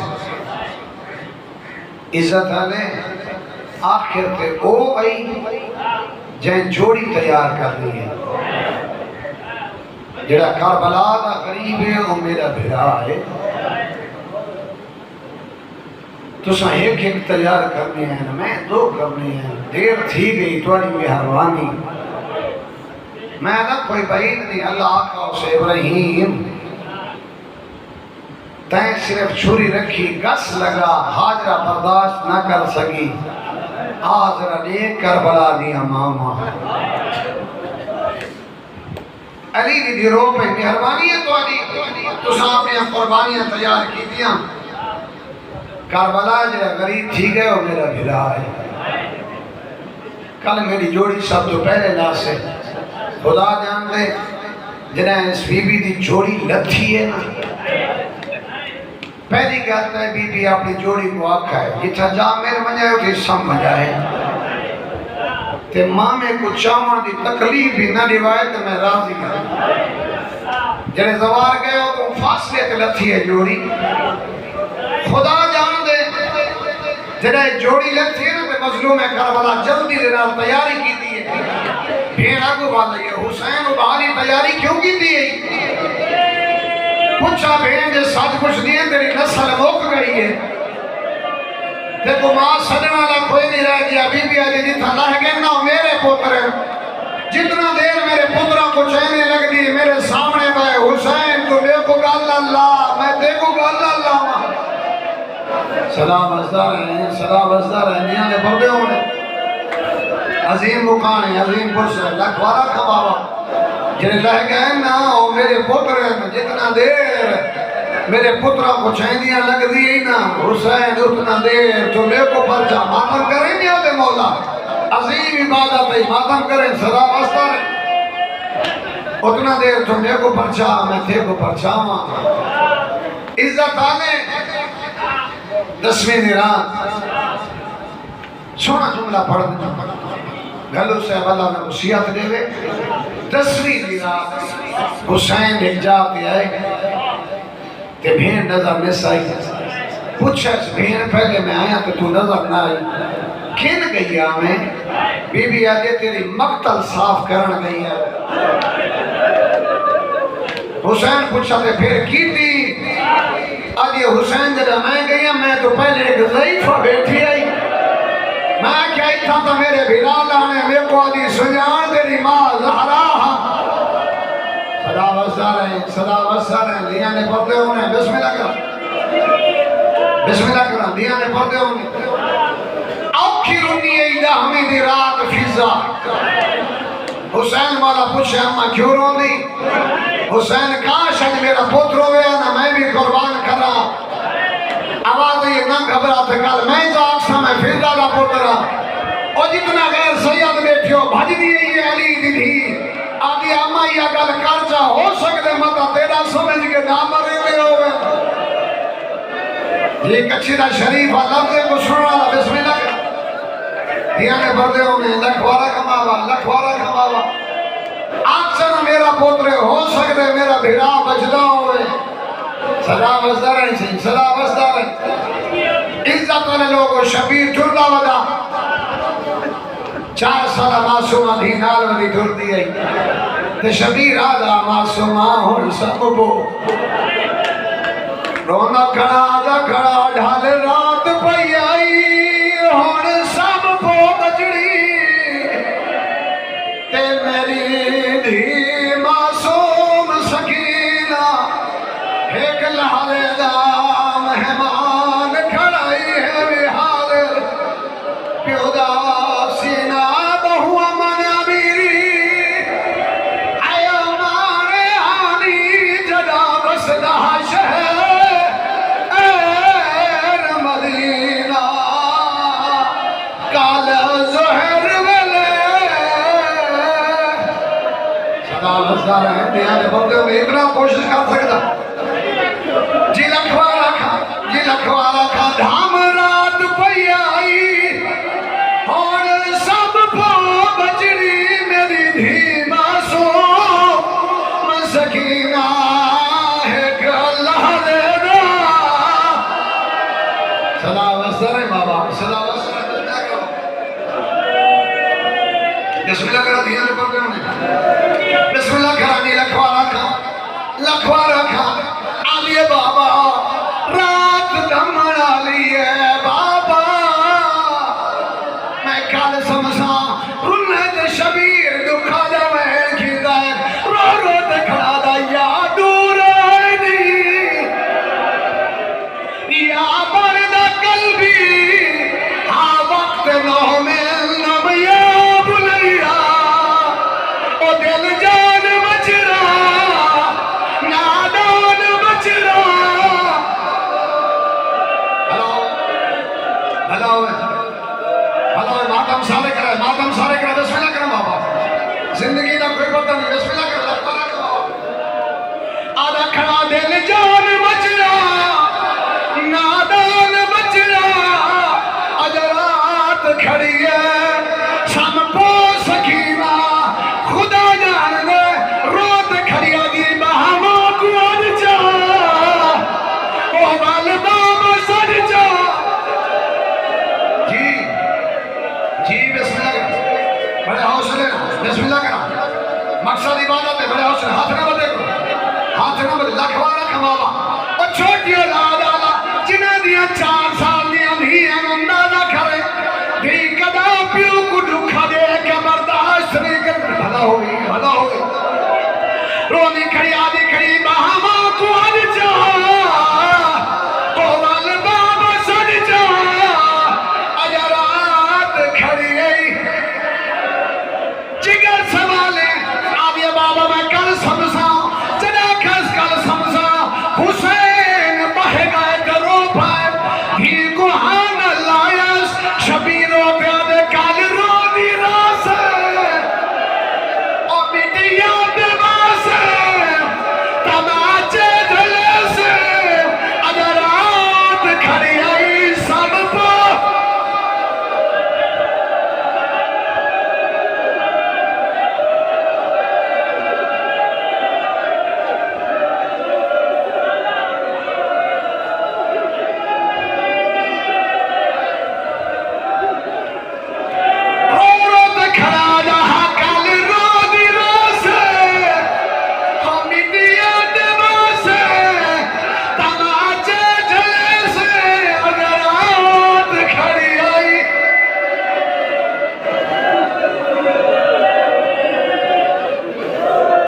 इज्जत आले आखिर ते ओ आई जैन जोड़ी तैयार कर ली है जेड़ा करबला दा करीब है वो मेरा भिरा है तुसा एक एक तैयार करने हैं मैं 2 करने हैं देर थी गई थोड़ी मेहरबानी मैं ना कोई बईद नहीं अल्लाह का उसे इब्राहिम तय सिर्फ छुरी रखी गस लगा हाजरा बर्दाश्त ना कर सकी हाजरा देख कर बला दिया मामा अली दी दिरो पे मेहरबानी है तो आपने कुर्बानियां तैयार की दिया करबला जरा गरीब थी गए वो मेरा भिरा है कल मेरी जोड़ी सब तो पहले लाश है खुदा जान दे जिन्हें इस बीबी की जोड़ी लथी है ना पहली गल है बीबी अपनी जोड़ी को आखा है जिथा जा मेरे मजा उठी समझ आए ते मामे को चावण की तकलीफ भी ना दिवाए तो मैं राजी कर जरे सवार गए हो तो फासले ते लथी है जोड़ी खुदा जान दे जरे जोड़ी लथी है ना ते मजलूम है करबला जल्दी दे नाल तैयारी की थी है भेड़ आगू वाला ये हुसैन उबारी तैयारी क्यों की थी पूछा भेड़ जे सच कुछ नहीं तेरी नस्ल मुक गई है देखो मां सदन वाला कोई नहीं रह गया बीबी आदि जिथा लह गए ना मेरे पुत्र जितना देर मेरे पुत्रों को चैने लगती है मेरे सामने मैं हुसैन तो देखो गल अल्लाह मैं देखो गल अल्लाह सदा बसदा रहे निया ने पौधे होने अजीम मुकाने अजीम पुरुष लखवारा खबावा जिन्हें लह गए ना वो मेरे पुत्र जितना देर मेरे पुत्रों को चैनियां लगती ही ना हुसैन उतना देर तो देखो पर्चा मातम करें नहीं आते मौला अजीम इबादत है मातम करें सदा वास्ता उतना देर तो देखो पर्चा मैं देखो पर्चा इज्जत आने 10वीं रात सोना जुमला पढ़ गलो से अल्लाह ने वसीयत देवे 10वीं रात हुसैन हिजाब आए ते भेड़ नजर मिस आई पूछा भेड़ पहले मैं आया तो तू नजर ना आई किन गई है मैं बीबी आदे तेरी मक्तल साफ करन गई है हुसैन पूछा ते फिर की थी आदि हुसैन जब मैं गई मैं तो पहले एक ज़ईफ़ा बैठी आई मैं क्या इतना तो मेरे बिलाल ने मेरे को आदि सुजान तेरी मां ज़हरा सदा वसा रहे लिया ने पढ़ते होने बिस्मिल्लाह करा लिया ने पढ़ते होने औखी रुनी है इदा हमें दी रात फिजा हुसैन वाला पूछे अम्मा क्यों रोंदी हुसैन काश आज मेरा पुत्र होवे ना मैं भी कुर्बान करा आवाज ये ना घबरा थे कल मैं जाग समय फिजा का पुत्र और जितना गैर सैयद बैठियो भज दी ये अली दी आदि अम्मा या गल कर जा हो सकते मत तेरा समझ के ना मरे में होवे ये कच्ची दा शरीफ लफ्ज़ को सुनने वाला बिस्मिल्लाह दिया ने बरदे होने लखवारा कमावा अक्सर मेरा पुत्र हो सकते मेरा भिड़ा बचदा होवे सदा बसदा रहे इज्जत वाले लोग शबीर टुरदा वदा 4 साल मासूम दी नाल वदी टुरदी आई ते शबीर आदा मासूमा हुन सब बो रोना खड़ा दा खड़ा ढाल रात पई आई हुन सब बो बजड़ी ते मेरी धी मासूम सकीना एक लाले दा मेहमान खड़ाई है विहार प्योदा सीना बहु मन मेरी आया मारे आनी जदा बसदा शहर मदीना काल ज़ोहर वेले सदा बसदा रहे दिया दे बंदे में इतना कोशिश कर सकता जी लखवारा खा धाम रात पई आई और सब पो बजड़ी मेरी धी मासूम सकीना है अल्लाह दे दा सदा वसरे बाबा सदा वसरे बिस्मिल्लाह करा दिया ने पढ़ते होने बिस्मिल्लाह करा नी लखवारा खा आलिए बाबा रात दमन आली है बाबा मैं कल समझा रुन्नत शबीर दुखा दा मैं खीदा रो रो ते खड़ा दा या दूर दी या बरदा कल्बी हा वक्त नो में नबिया बुलैया ओ दिल जान मचरा नादान बचरा मातम सारे करा बिस्मिल्लाह करा बाबा जिंदगी का कोई पता नहीं बिस्मिल्लाह करा आधा खड़ा दिल जान